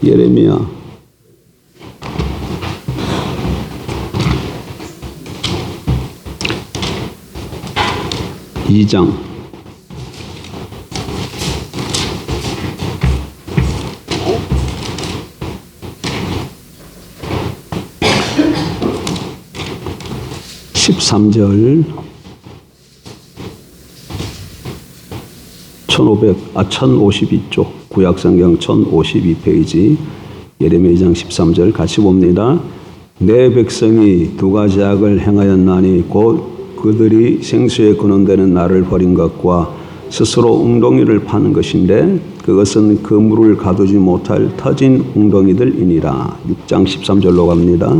예레미야 2장 13절 1052쪽 구약성경 1052페이지 예레미야 2장 13절 같이 봅니다. 내 백성이 두 가지 악을 행하였나니 곧 그들이 생수에 근원되는 나를 버린 것과 스스로 웅덩이를 파는 것인데 그것은 그 물을 가두지 못할 터진 웅덩이들이니라. 6장 13절로 갑니다.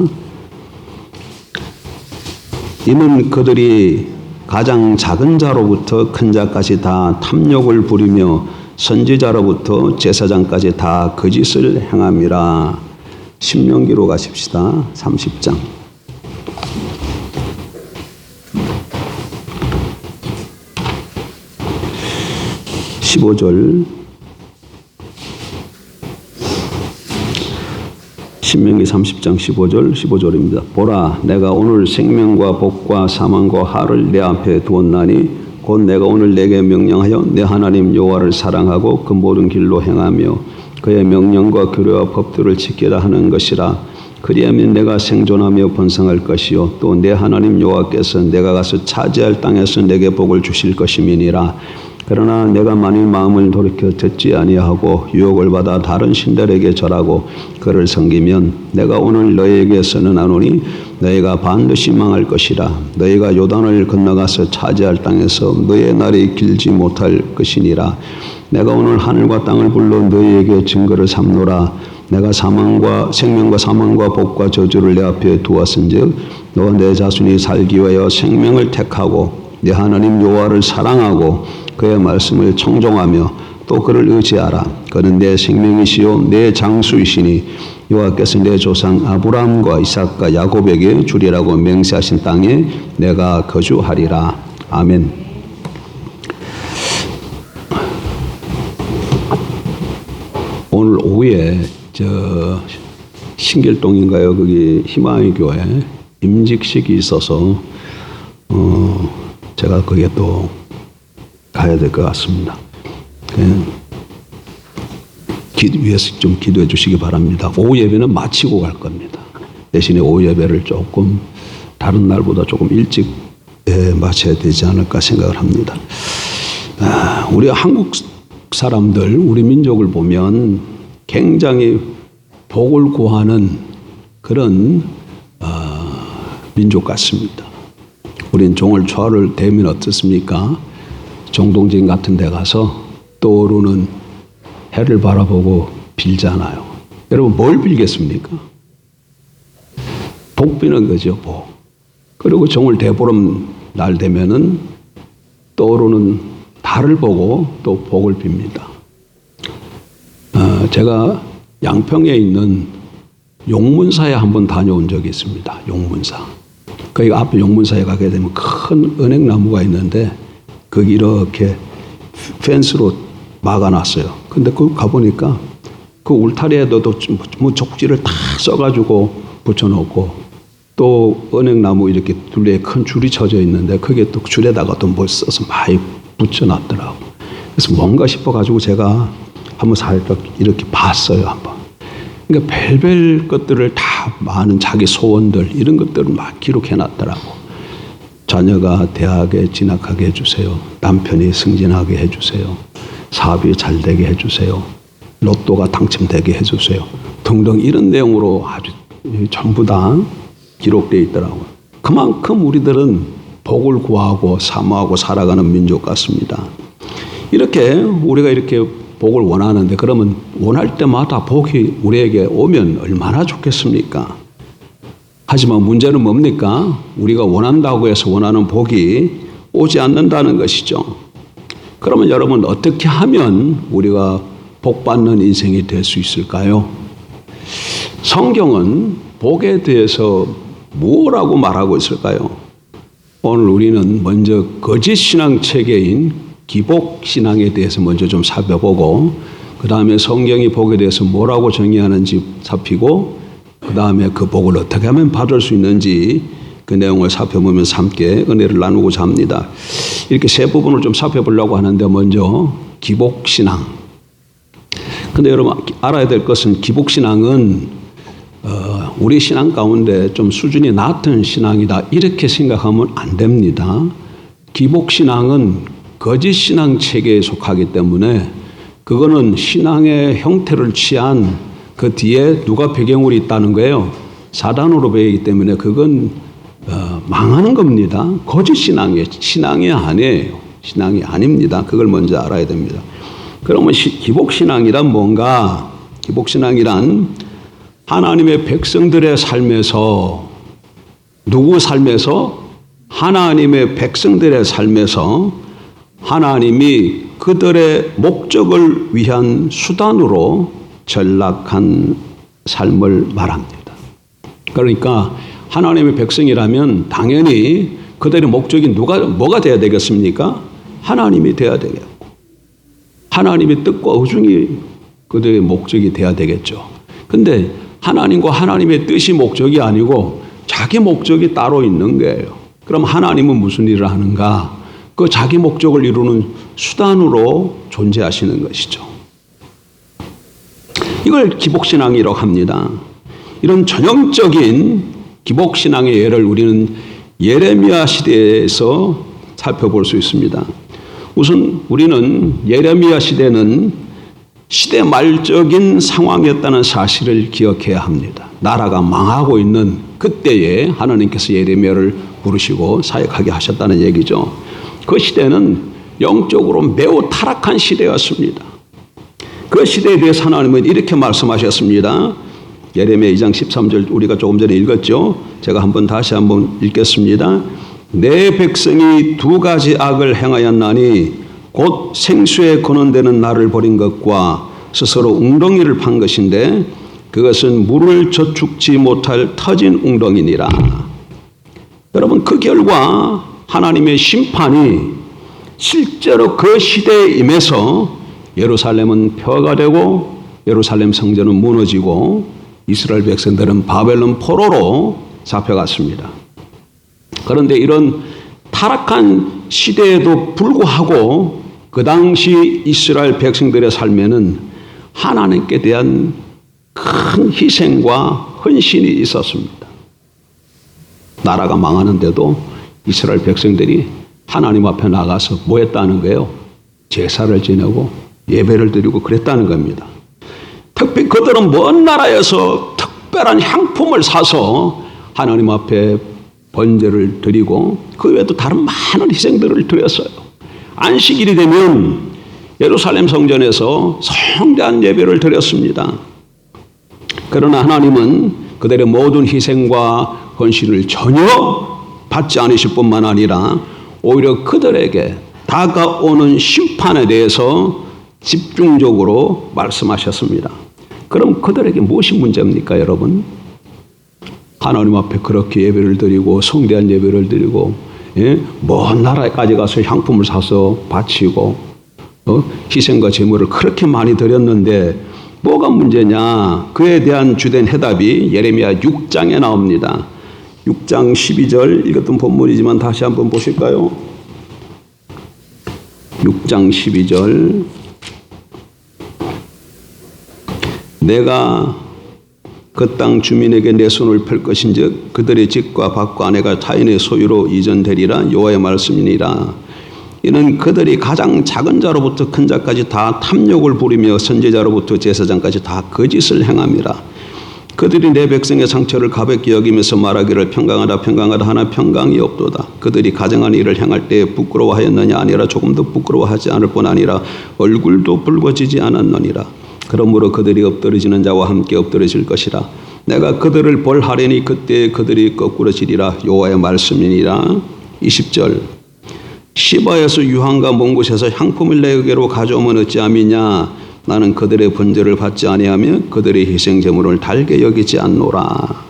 이는 그들이 가장 작은 자로부터 큰 자까지 다 탐욕을 부리며 선지자로부터 제사장까지 다 거짓을 행함이라. 신명기로 가십시다. 30장 15절 신명기 30장 15절입니다. 보라, 내가 오늘 생명과 복과 사망과 화를 내 앞에 두었나니 곧 내가 오늘 내게 명령하여 내 하나님 여호와를 사랑하고 그 모든 길로 행하며 그의 명령과 규례와 법들을 지키라 하는 것이라. 그리하면 내가 생존하며 번성할 것이요 또 내 하나님 여호와께서 내가 가서 차지할 땅에서 내게 복을 주실 것임이니라. 그러나 내가 만일 마음을 돌이켜 듣지 아니하고 유혹을 받아 다른 신들에게 절하고 그를 섬기면 내가 오늘 너희에게 선언하노니 너희가 반드시 망할 것이라. 너희가 요단을 건너가서 차지할 땅에서 너희의 날이 길지 못할 것이니라. 내가 오늘 하늘과 땅을 불러 너희에게 증거를 삼노라. 내가 생명과 사망과 복과 저주를 내 앞에 두었은즉 너와 내 자손이 살기 위하여 생명을 택하고 내 하나님 여호와를 사랑하고 그의 말씀을 청종하며 또 그를 의지하라. 그는 내 생명이시요 내 장수이시니 여호와께서 내 조상 아브라함과 이삭과 야곱에게 주리라고 맹세하신 땅에 내가 거주하리라. 아멘. 오늘 오후에 신길동인가요? 거기 희망의 교회 임직식이 있어서 제가 거기에 또 가야 될 것 같습니다. 위에서 좀 기도해 주시기 바랍니다. 오후 예배는 마치고 갈 겁니다. 대신에 오후 예배를 조금 다른 날보다 조금 일찍 마쳐야 되지 않을까 생각을 합니다. 우리 한국 사람들, 우리 민족을 보면 굉장히 복을 구하는 그런 민족 같습니다. 우린 종을 초하를 대면 어떻습니까? 정동진 같은 데 가서 떠오르는 해를 바라보고 빌잖아요. 여러분 뭘 빌겠습니까? 복 비는 거죠, 복. 그리고 정월 대보름 날 되면은 떠오르는 달을 보고 또 복을 빕니다. 제가 양평에 있는 용문사에 한번 다녀온 적이 있습니다. 용문사. 거기 앞에 용문사에 가게 되면 큰 은행나무가 있는데 거기 이렇게 펜스로 막아놨어요. 근데 거기 가보니까 그 울타리에도 뭐 족지를 다 써가지고 붙여놓고 또 은행나무 이렇게 둘레에 큰 줄이 쳐져 있는데 거기에 또 줄에다가 또 뭘 써서 많이 붙여놨더라고. 그래서 뭔가 싶어가지고 제가 한번 살짝 이렇게 봤어요, 한번. 그러니까 별별 것들을 다 많은 자기 소원들 이런 것들을 막 기록해놨더라고. 자녀가 대학에 진학하게 해주세요. 남편이 승진하게 해주세요. 사업이 잘 되게 해주세요. 로또가 당첨되게 해주세요. 등등 이런 내용으로 아주 전부 다 기록되어 있더라고요. 그만큼 우리들은 복을 구하고 사모하고 살아가는 민족 같습니다. 이렇게 우리가 이렇게 복을 원하는데 그러면 원할 때마다 복이 우리에게 오면 얼마나 좋겠습니까? 하지만 문제는 뭡니까? 우리가 원한다고 해서 원하는 복이 오지 않는다는 것이죠. 그러면 여러분 어떻게 하면 우리가 복받는 인생이 될 수 있을까요? 성경은 복에 대해서 뭐라고 말하고 있을까요? 오늘 우리는 먼저 거짓 신앙 체계인 기복 신앙에 대해서 먼저 좀 살펴보고 그 다음에 성경이 복에 대해서 뭐라고 정의하는지 살피고, 그 다음에 그 복을 어떻게 하면 받을 수 있는지 그 내용을 살펴보면서 함께 은혜를 나누고자 합니다. 이렇게 세 부분을 좀 살펴보려고 하는데, 먼저 기복신앙. 근데 여러분 알아야 될 것은 기복신앙은 우리 신앙 가운데 좀 수준이 낮은 신앙이다 이렇게 생각하면 안 됩니다. 기복신앙은 거짓신앙 체계에 속하기 때문에 그거는 신앙의 형태를 취한 그 뒤에 누가 배경으로 있다는 거예요. 사단으로 배이기 때문에 그건 망하는 겁니다. 거짓신앙이에요. 신앙이 아니에요. 신앙이 아닙니다. 그걸 먼저 알아야 됩니다. 그러면 기복신앙이란 뭔가? 기복신앙이란 하나님의 백성들의 삶에서, 누구 삶에서? 하나님의 백성들의 삶에서 하나님이 그들의 목적을 위한 수단으로 전락한 삶을 말합니다. 그러니까 하나님의 백성이라면 당연히 그들의 목적이 뭐가 돼야 되겠습니까? 하나님이 돼야 되겠고, 하나님의 뜻과 의중이 그들의 목적이 돼야 되겠죠. 근데 하나님과 하나님의 뜻이 목적이 아니고 자기 목적이 따로 있는 거예요. 그럼 하나님은 무슨 일을 하는가? 그 자기 목적을 이루는 수단으로 존재하시는 것이죠. 이걸 기복신앙이라고 합니다. 이런 전형적인 기복신앙의 예를 우리는 예레미야 시대에서 살펴볼 수 있습니다. 우선 우리는 예레미야 시대는 시대 말적인 상황이었다는 사실을 기억해야 합니다. 나라가 망하고 있는 그때에 하나님께서 예레미야를 부르시고 사역하게 하셨다는 얘기죠. 그 시대는 영적으로 매우 타락한 시대였습니다. 그 시대에 대해서 하나님은 이렇게 말씀하셨습니다. 예레미야 2장 13절 우리가 조금 전에 읽었죠. 제가 다시 한번 읽겠습니다. 내 백성이 두 가지 악을 행하였나니 곧 생수에 거론되는 나를 버린 것과 스스로 웅덩이를 판 것인데 그것은 물을 저축지 못할 터진 웅덩이니라. 여러분, 그 결과 하나님의 심판이 실제로 그 시대에 임해서 예루살렘은 폐허가 되고 예루살렘 성전은 무너지고 이스라엘 백성들은 바벨론 포로로 잡혀갔습니다. 그런데 이런 타락한 시대에도 불구하고 그 당시 이스라엘 백성들의 삶에는 하나님께 대한 큰 희생과 헌신이 있었습니다. 나라가 망하는데도 이스라엘 백성들이 하나님 앞에 나가서 뭐 했다는 거예요? 제사를 지내고 예배를 드리고 그랬다는 겁니다. 특히 그들은 먼 나라에서 특별한 향품을 사서 하나님 앞에 번제를 드리고 그 외에도 다른 많은 희생들을 드렸어요. 안식일이 되면 예루살렘 성전에서 성대한 예배를 드렸습니다. 그러나 하나님은 그들의 모든 희생과 헌신을 전혀 받지 않으실 뿐만 아니라 오히려 그들에게 다가오는 심판에 대해서 집중적으로 말씀하셨습니다. 그럼 그들에게 무엇이 문제입니까, 여러분? 하나님 앞에 그렇게 예배를 드리고 성대한 예배를 드리고 먼 나라까지 가서 향품을 사서 바치고 희생과 제물을 그렇게 많이 드렸는데 뭐가 문제냐? 그에 대한 주된 해답이 예레미야 6장에 나옵니다. 6장 12절 읽었던 본문이지만 다시 한번 보실까요? 6장 12절 내가 그 땅 주민에게 내 손을 펼 것인즉 그들의 집과 밭과 아내가 타인의 소유로 이전되리라. 여호와의 말씀이니라. 이는 그들이 가장 작은 자로부터 큰 자까지 다 탐욕을 부리며 선지자로부터 제사장까지 다 거짓을 행함이라. 그들이 내 백성의 상처를 가볍게 여기면서 말하기를 평강하다 평강하다 하나 평강이 없도다. 그들이 가정한 일을 행할 때에 부끄러워하였느냐? 아니라 조금도 부끄러워하지 않을 뿐 아니라 얼굴도 붉어지지 않았느니라. 그러므로 그들이 엎드러지는 자와 함께 엎드러질 것이라. 내가 그들을 벌하려니 그때 그들이 거꾸러지리라. 여호와의 말씀이니라. 20절 시바에서 유황과 먼 곳에서 향품을 내게로 가져오면 어찌함이냐? 나는 그들의 번제를 받지 아니하며 그들의 희생 제물을 달게 여기지 않노라.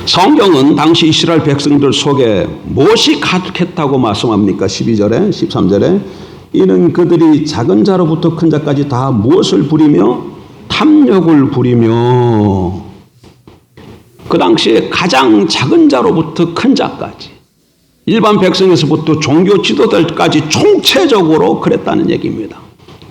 성경은 당시 이스라엘 백성들 속에 무엇이 가득했다고 말씀합니까? 12절에 13절에 이는 그들이 작은 자로부터 큰 자까지 다 무엇을 부리며 탐욕을 부리며 그 당시에 가장 작은 자로부터 큰 자까지 일반 백성에서부터 종교 지도자들까지 총체적으로 그랬다는 얘기입니다.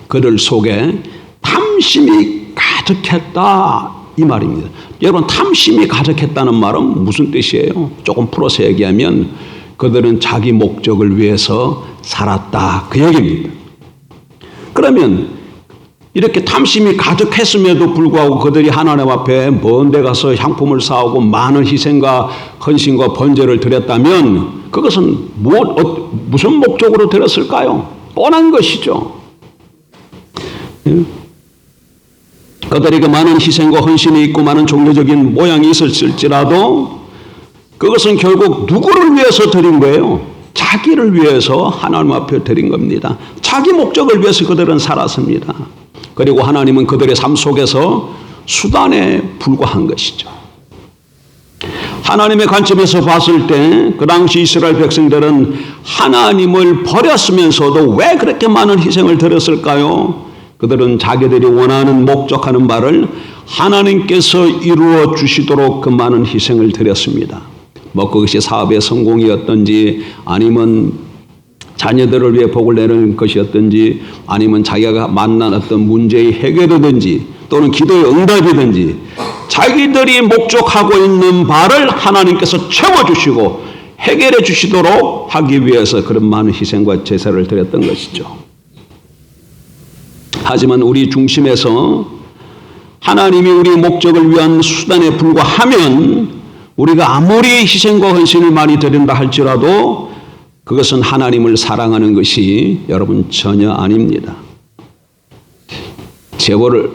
그들 속에 탐심이 가득했다 이 말입니다. 여러분 탐심이 가득했다는 말은 무슨 뜻이에요? 조금 풀어서 얘기하면 그들은 자기 목적을 위해서 살았다 그 얘기입니다. 그러면 이렇게 탐심이 가득했음에도 불구하고 그들이 하나님 앞에 먼 데 가서 향품을 쌓고 많은 희생과 헌신과 번제를 드렸다면 그것은 무슨 목적으로 드렸을까요? 뻔한 것이죠. 그들에게 많은 희생과 헌신이 있고 많은 종교적인 모양이 있었을지라도 그것은 결국 누구를 위해서 드린 거예요? 자기를 위해서 하나님 앞에 드린 겁니다. 자기 목적을 위해서 그들은 살았습니다. 그리고 하나님은 그들의 삶 속에서 수단에 불과한 것이죠. 하나님의 관점에서 봤을 때 그 당시 이스라엘 백성들은 하나님을 버렸으면서도 왜 그렇게 많은 희생을 드렸을까요? 그들은 자기들이 원하는 목적하는 바를 하나님께서 이루어 주시도록 그 많은 희생을 드렸습니다. 뭐 그것이 사업의 성공이었든지 아니면 자녀들을 위해 복을 내는 것이었든지 아니면 자기가 만난 어떤 문제의 해결이든지 또는 기도의 응답이든지 자기들이 목적하고 있는 바를 하나님께서 채워주시고 해결해 주시도록 하기 위해서 그런 많은 희생과 제사를 드렸던 것이죠. 하지만 우리 중심에서 하나님이 우리 목적을 위한 수단에 불과하면 우리가 아무리 희생과 헌신을 많이 드린다 할지라도 그것은 하나님을 사랑하는 것이 여러분 전혀 아닙니다. 재벌을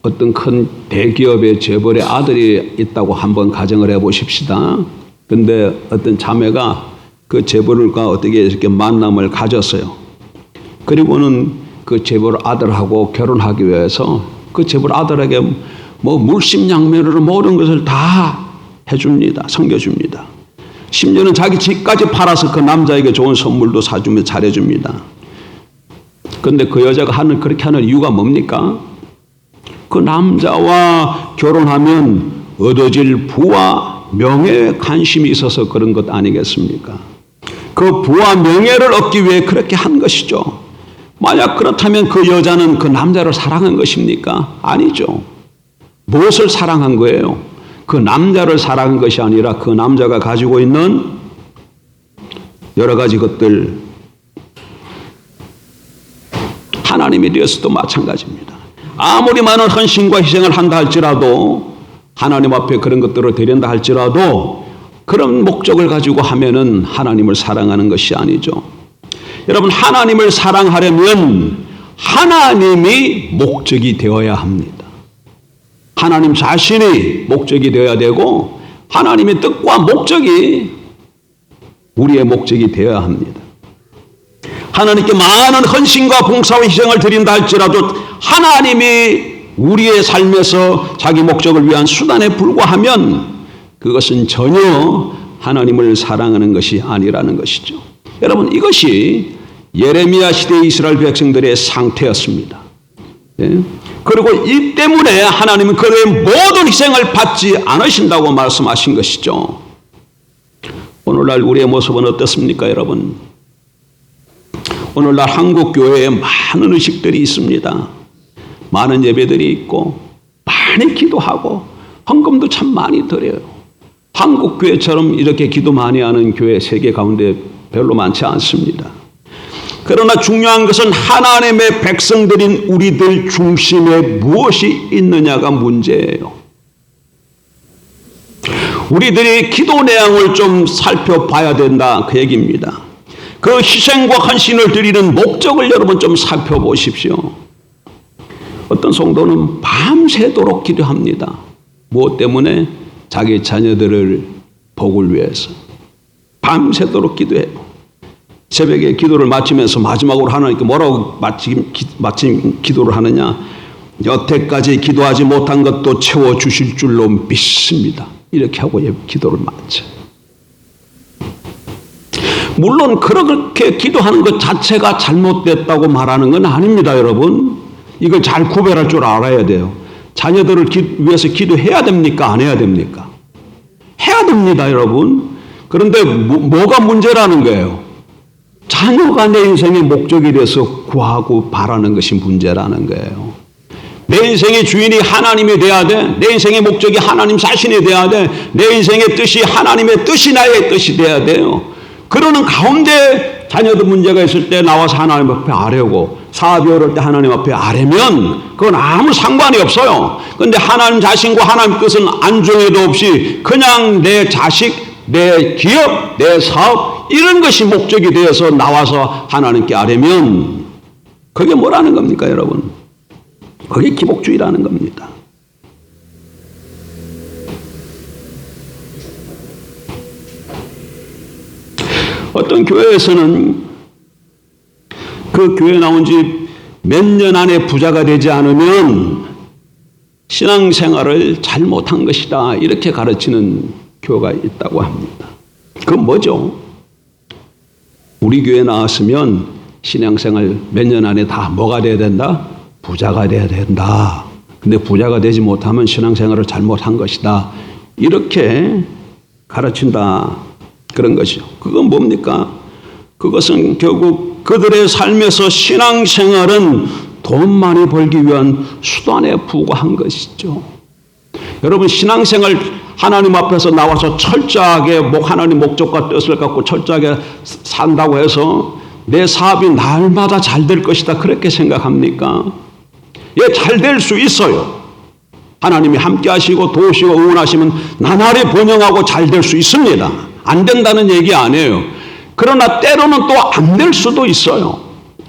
어떤 큰 대기업의 재벌의 아들이 있다고 한번 가정을 해보십시다. 근데 어떤 자매가 그 재벌과 어떻게 이렇게 만남을 가졌어요. 그리고는 그 재벌 아들하고 결혼하기 위해서 그 재벌 아들에게 뭐 물심양면으로 모든 것을 다 해줍니다. 섬겨줍니다. 심지어는 자기 집까지 팔아서 그 남자에게 좋은 선물도 사주며 잘해줍니다. 그런데 그 여자가 그렇게 하는 이유가 뭡니까? 그 남자와 결혼하면 얻어질 부와 명예에 관심이 있어서 그런 것 아니겠습니까? 그 부와 명예를 얻기 위해 그렇게 한 것이죠. 만약 그렇다면 그 여자는 그 남자를 사랑한 것입니까? 아니죠. 무엇을 사랑한 거예요? 그 남자를 사랑한 것이 아니라 그 남자가 가지고 있는 여러 가지 것들, 하나님에 대해서도 마찬가지입니다. 아무리 많은 헌신과 희생을 한다 할지라도 하나님 앞에 그런 것들을 드린다 할지라도 그런 목적을 가지고 하면은 하나님을 사랑하는 것이 아니죠. 여러분 하나님을 사랑하려면 하나님이 목적이 되어야 합니다. 하나님 자신이 목적이 되어야 되고 하나님의 뜻과 목적이 우리의 목적이 되어야 합니다. 하나님께 많은 헌신과 봉사와 희생을 드린다 할지라도 하나님이 우리의 삶에서 자기 목적을 위한 수단에 불과하면 그것은 전혀 하나님을 사랑하는 것이 아니라는 것이죠. 여러분 이것이 예레미야 시대 이스라엘 백성들의 상태였습니다. 네? 그리고 이 때문에 하나님은 그들의 모든 희생을 받지 않으신다고 말씀하신 것이죠. 오늘날 우리의 모습은 어떻습니까, 여러분? 오늘날 한국 교회에 많은 의식들이 있습니다. 많은 예배들이 있고 많이 기도하고 헌금도 참 많이 드려요. 한국 교회처럼 이렇게 기도 많이 하는 교회 세계 가운데 별로 많지 않습니다. 그러나 중요한 것은 하나님의 백성들인 우리들 중심에 무엇이 있느냐가 문제예요. 우리들이 기도 내용을 좀 살펴봐야 된다 그 얘기입니다. 그 희생과 헌신을 드리는 목적을 여러분 좀 살펴보십시오. 어떤 성도는 밤새도록 기도합니다. 무엇 때문에? 자기 자녀들을 복을 위해서 밤새도록 기도해요. 새벽에 기도를 마치면서 마지막으로 하나님께 뭐라고 마침 기도를 하느냐? 여태까지 기도하지 못한 것도 채워주실 줄로 믿습니다. 이렇게 하고 기도를 마쳐요. 물론 그렇게 기도하는 것 자체가 잘못됐다고 말하는 건 아닙니다, 여러분. 이걸 잘 구별할 줄 알아야 돼요. 자녀들을 위해서 기도해야 됩니까? 안 해야 됩니까? 해야 됩니다, 여러분. 그런데 뭐가 문제라는 거예요? 자녀가 내 인생의 목적이 돼서 구하고 바라는 것이 문제라는 거예요. 내 인생의 주인이 하나님이 돼야 돼. 내 인생의 목적이 하나님 자신이 돼야 돼. 내 인생의 뜻이 하나님의 뜻이 나의 뜻이 돼야 돼요. 그러는 가운데 자녀들 문제가 있을 때 나와서 하나님 앞에 아뢰고, 사업이 어려울 때 하나님 앞에 아뢰면 그건 아무 상관이 없어요. 그런데 하나님 자신과 하나님 뜻은 안중에도 없이 그냥 내 자식, 내 기업, 내 사업 이런 것이 목적이 되어서 나와서 하나님께 아뢰면 그게 뭐라는 겁니까, 여러분? 그게 기복주의라는 겁니다. 어떤 교회에서는 그 교회 나온 지 몇 년 안에 부자가 되지 않으면 신앙생활을 잘못한 것이다, 이렇게 가르치는 교회가 있다고 합니다. 그건 뭐죠? 우리 교회 나왔으면 신앙생활 몇 년 안에 다 뭐가 돼야 된다? 부자가 돼야 된다. 근데 부자가 되지 못하면 신앙생활을 잘못한 것이다, 이렇게 가르친다, 그런 것이죠. 그건 뭡니까? 그것은 결국 그들의 삶에서 신앙생활은 돈 많이 벌기 위한 수단에 불과한 것이죠. 여러분, 신앙생활 하나님 앞에서 나와서 철저하게 하나님 목적과 뜻을 갖고 철저하게 산다고 해서 내 사업이 날마다 잘 될 것이다, 그렇게 생각합니까? 예, 잘 될 수 있어요. 하나님이 함께 하시고 도우시고 응원하시면 나날이 번영하고 잘 될 수 있습니다. 안 된다는 얘기 아니에요. 그러나 때로는 또 안 될 수도 있어요.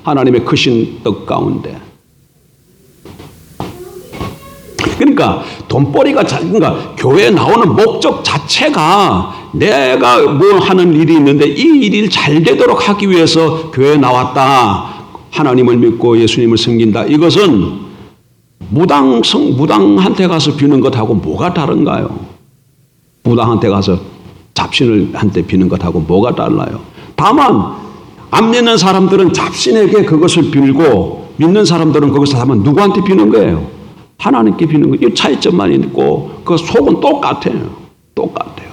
하나님의 크신 뜻 가운데. 그러니까 돈벌이가, 그러니까 교회에 나오는 목적 자체가 내가 뭐 하는 일이 있는데 이 일이 잘 되도록 하기 위해서 교회에 나왔다, 하나님을 믿고 예수님을 섬긴다, 이것은 무당한테 가서 비는 것하고 뭐가 다른가요? 무당한테 가서 잡신을 한테 비는 것하고 뭐가 달라요? 다만 안 믿는 사람들은 잡신에게 그것을 빌고 믿는 사람들은 그것을 하면 누구한테 비는 거예요? 하나님께 비는 거예요. 이 차이점만 있고 그 속은 똑같아요. 똑같아요.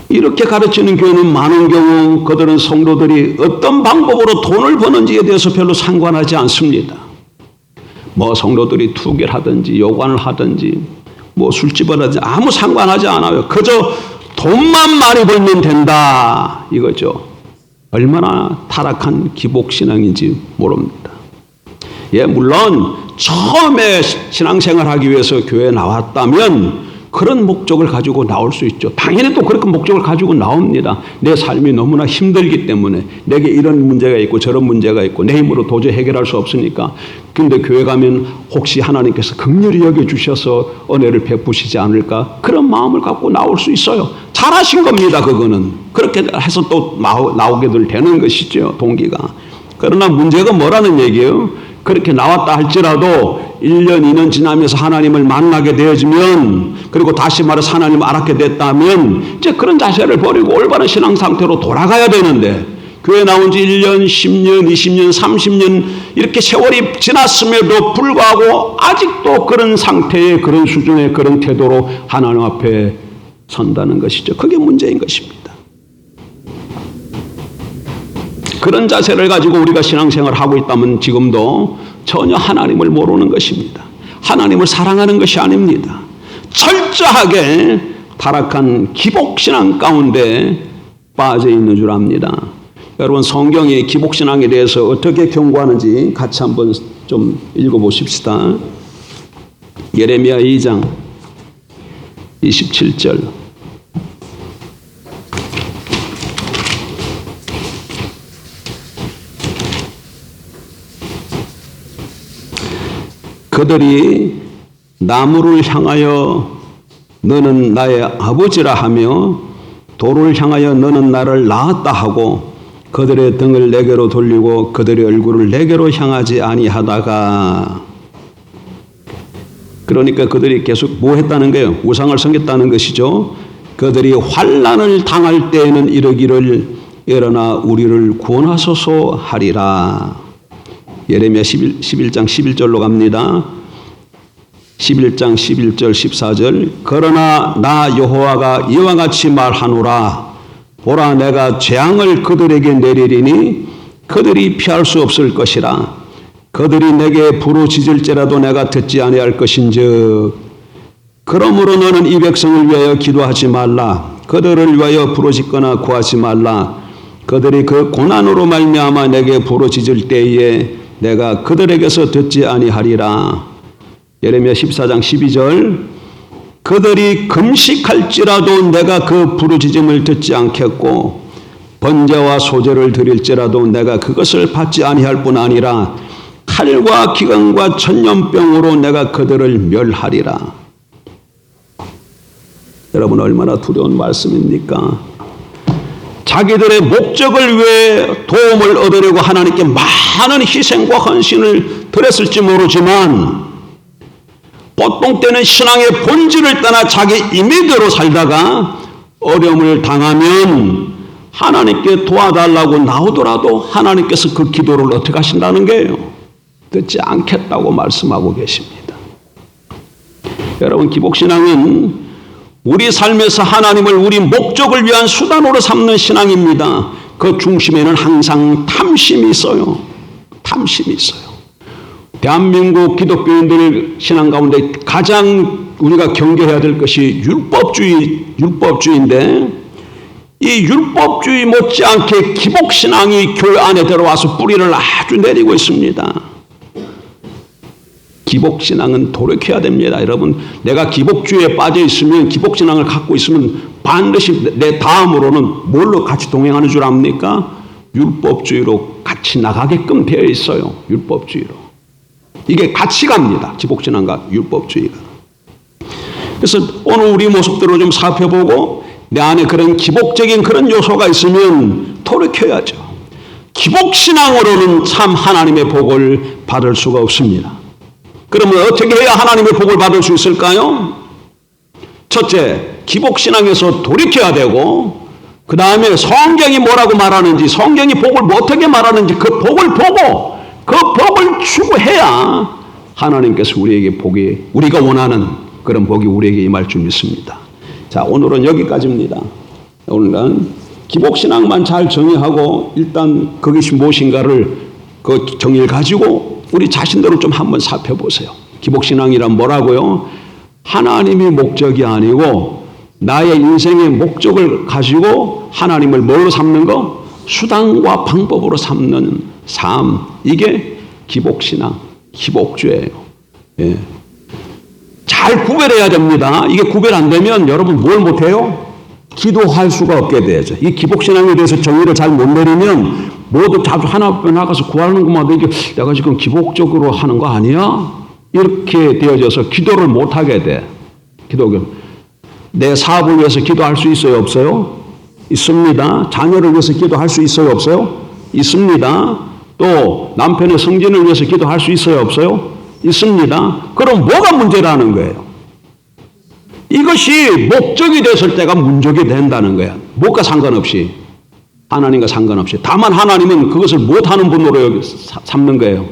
이렇게 가르치는 교회는 많은 경우 그들은 성도들이 어떤 방법으로 돈을 버는지에 대해서 별로 상관하지 않습니다. 뭐 성도들이 투기를 하든지 요관을 하든지 뭐 술집을 하든지 아무 상관하지 않아요. 그저 돈만 많이 벌면 된다, 이거죠. 얼마나 타락한 기복신앙인지 모릅니다. 예, 물론 처음에 신앙생활 하기 위해서 교회에 나왔다면 그런 목적을 가지고 나올 수 있죠. 당연히 또 그렇게 목적을 가지고 나옵니다. 내 삶이 너무나 힘들기 때문에, 내게 이런 문제가 있고 저런 문제가 있고 내 힘으로 도저히 해결할 수 없으니까. 근데 교회 가면 혹시 하나님께서 긍휼히 여겨주셔서 은혜를 베푸시지 않을까, 그런 마음을 갖고 나올 수 있어요. 잘하신 겁니다, 그거는. 그렇게 해서 또 나오게들 되는 것이죠, 동기가. 그러나 문제가 뭐라는 얘기예요? 그렇게 나왔다 할지라도 1년, 2년 지나면서 하나님을 만나게 되어지면, 그리고 다시 말해서 하나님을 알았게 됐다면 이제 그런 자세를 버리고 올바른 신앙 상태로 돌아가야 되는데, 교회 나온 지 1년, 10년, 20년, 30년 이렇게 세월이 지났음에도 불구하고 아직도 그런 상태의, 그런 수준의, 그런 태도로 하나님 앞에 선다는 것이죠. 그게 문제인 것입니다. 그런 자세를 가지고 우리가 신앙생활을 하고 있다면 지금도 전혀 하나님을 모르는 것입니다. 하나님을 사랑하는 것이 아닙니다. 철저하게 타락한 기복신앙 가운데 빠져 있는 줄 압니다. 여러분, 성경이 기복신앙에 대해서 어떻게 경고하는지 같이 한번 좀 읽어보십시다. 예레미야 2장 27절. 그들이 나무를 향하여 너는 나의 아버지라 하며 돌을 향하여 너는 나를 낳았다 하고 그들의 등을 내게로 돌리고 그들의 얼굴을 내게로 향하지 아니하다가, 그러니까 그들이 계속 뭐 했다는 거예요? 우상을 섬겼다는 것이죠. 그들이 환난을 당할 때에는 이르기를 일어나 우리를 구원하소서 하리라. 예레미야 11장 11절로 갑니다. 11장 11절 14절. 그러나 나 여호와가 이와 같이 말하노라. 보라, 내가 재앙을 그들에게 내리리니 그들이 피할 수 없을 것이라. 그들이 내게 부르짖을지라도 내가 듣지 아니할 것인즉, 그러므로 너는 이 백성을 위하여 기도하지 말라. 그들을 위하여 부르짖거나 구하지 말라. 그들이 그 고난으로 말미암아 내게 부르짖을 때에 내가 그들에게서 듣지 아니하리라. 예레미야 14장 12절. 그들이 금식할지라도 내가 그 부르짖음을 듣지 않겠고 번제와 소제를 드릴지라도 내가 그것을 받지 아니할 뿐 아니라 칼과 기근과 천년병으로 내가 그들을 멸하리라. 여러분, 얼마나 두려운 말씀입니까? 자기들의 목적을 위해 도움을 얻으려고 하나님께 많은 희생과 헌신을 드렸을지 모르지만 보통 때는 신앙의 본질을 떠나 자기 임의대로 살다가 어려움을 당하면 하나님께 도와달라고 나오더라도 하나님께서 그 기도를 어떻게 하신다는 거예요? 듣지 않겠다고 말씀하고 계십니다. 여러분, 기복신앙은 우리 삶에서 하나님을 우리 목적을 위한 수단으로 삼는 신앙입니다. 그 중심에는 항상 탐심이 있어요. 탐심이 있어요. 대한민국 기독교인들 신앙 가운데 가장 우리가 경계해야 될 것이 율법주의인데, 이 율법주의 못지않게 기복신앙이 교회 안에 들어와서 뿌리를 아주 내리고 있습니다. 기복신앙은 돌이켜야 됩니다. 여러분, 내가 기복주의에 빠져 있으면, 기복신앙을 갖고 있으면 반드시 내 다음으로는 뭘로 같이 동행하는 줄 압니까? 율법주의로 같이 나가게끔 되어 있어요. 율법주의로. 이게 같이 갑니다. 기복신앙과 율법주의가. 그래서 오늘 우리 모습들을 좀 살펴보고 내 안에 그런 기복적인 그런 요소가 있으면 돌이켜야죠. 기복신앙으로는 참 하나님의 복을 받을 수가 없습니다. 그러면 어떻게 해야 하나님의 복을 받을 수 있을까요? 첫째, 기복신앙에서 돌이켜야 되고, 그 다음에 성경이 뭐라고 말하는지, 성경이 복을 어떻게 말하는지 그 복을 보고 그 복을 추구해야 하나님께서 우리에게 복이, 우리가 원하는 그런 복이 우리에게 임할 줄 믿습니다. 자, 오늘은 여기까지입니다. 오늘은 기복신앙만 잘 정의하고 일단 그것이 무엇인가를 그 정의를 가지고 우리 자신들을 좀 한번 살펴보세요. 기복신앙이란 뭐라고요? 하나님이 목적이 아니고 나의 인생의 목적을 가지고 하나님을 뭘로 삼는 거? 수단과 방법으로 삼는 삶. 이게 기복신앙, 기복주예요. 예. 잘 구별해야 됩니다. 이게 구별 안 되면 여러분 뭘 못해요? 기도할 수가 없게 되죠. 이 기복신앙에 대해서 정의를 잘 못 내리면 모두 자주 하나 앞에 나가서 구하는 것마다 이게 내가 지금 기복적으로 하는 거 아니야? 이렇게 되어져서 기도를 못 하게 돼. 내 사업을 위해서 기도할 수 있어요? 없어요? 있습니다. 자녀를 위해서 기도할 수 있어요? 없어요? 있습니다. 또 남편의 승진을 위해서 기도할 수 있어요? 없어요? 있습니다. 그럼 뭐가 문제라는 거예요? 이것이 목적이 됐을 때가 문제가 된다는 거야. 뭐가 상관없이, 하나님과 상관없이. 다만 하나님은 그것을 못하는 분으로 삼는 거예요.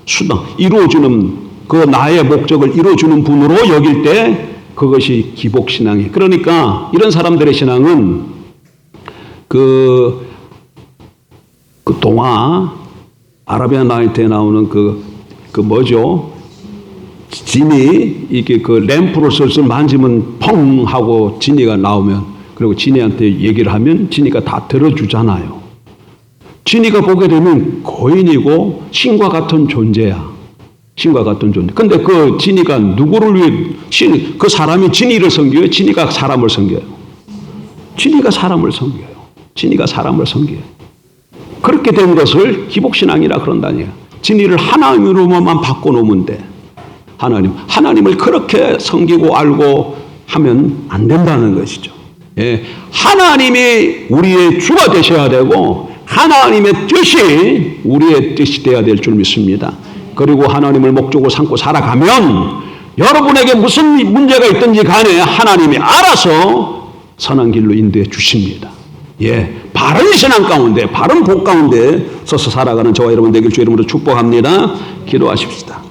수단, 이루어주는, 그 나의 목적을 이루어주는 분으로 여길 때 그것이 기복신앙이에요. 그러니까 이런 사람들의 신앙은 그 동화, 아라비안 나이트에 나오는 그 뭐죠? 지니, 이게 그 램프를 슬슬 만지면 펑 하고 지니가 나오면, 그리고 지니한테 얘기를 하면 지니가 다 들어주잖아요. 지니가 보게 되면 거인이고 신과 같은 존재야. 신과 같은 존재. 근데 그 지니가 누구를 위해, 그 사람이 지니를 섬겨요? 지니가 사람을 섬겨요? 지니가 사람을 섬겨요. 지니가 사람을 섬겨요. 그렇게 된 것을 기복신앙이라 그런다니요. 지니를 하나님으로만 바꿔놓으면 돼. 하나님을 그렇게 섬기고 알고 하면 안 된다는 것이죠. 예, 하나님이 우리의 주가 되셔야 되고 하나님의 뜻이 우리의 뜻이 되어야 될 줄 믿습니다. 그리고 하나님을 목적으로 삼고 살아가면 여러분에게 무슨 문제가 있든지 간에 하나님이 알아서 선한 길로 인도해 주십니다. 예, 바른 신앙 가운데, 바른 복 가운데 서서 살아가는 저와 여러분 되길 주 이름으로 축복합니다. 기도하십시다.